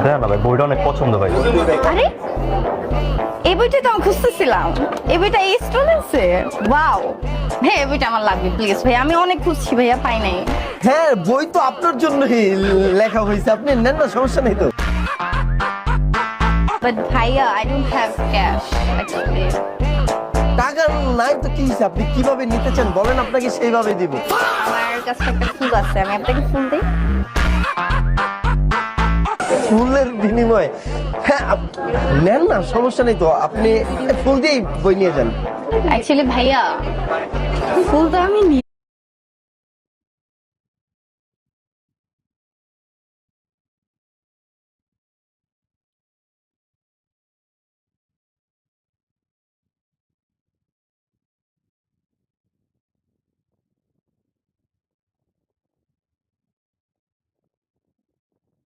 দেখ না ভাই, বইটা অনেক পছন্দ ভাই। আরে এই বইটা তো আমি খুঁজতেছিলাম, এই বইটা এই স্টুডেন্টসে। ওয়াও, হ্যাঁ এই বইটা আমার লাগবে প্লিজ ভাই, আমি অনেক খুঁজছি ভাইয়া, পাই নাই। হ্যাঁ, বই তো আপনার জন্যই লেখা হয়েছে, আপনি নেন না, সমস্যা নেই তো। বাট ভাইয়া I don't have cash actually. টাকা নাই তো কি হয়েছে, আপনি কিভাবে নিতে চান বলেন, আপনাকে সেইভাবে দিব। আমার কাছে একটা ফুল আছে, আমি আপনাকে ফুল দিই। ফুলের বিনিময়ে? হ্যাঁ নেন না, সমস্যা নেই তো, আপনি ফুল দিয়েই বই নিয়ে যান। অ্যাকচুয়ালি ভাইয়া ফুল তো আমি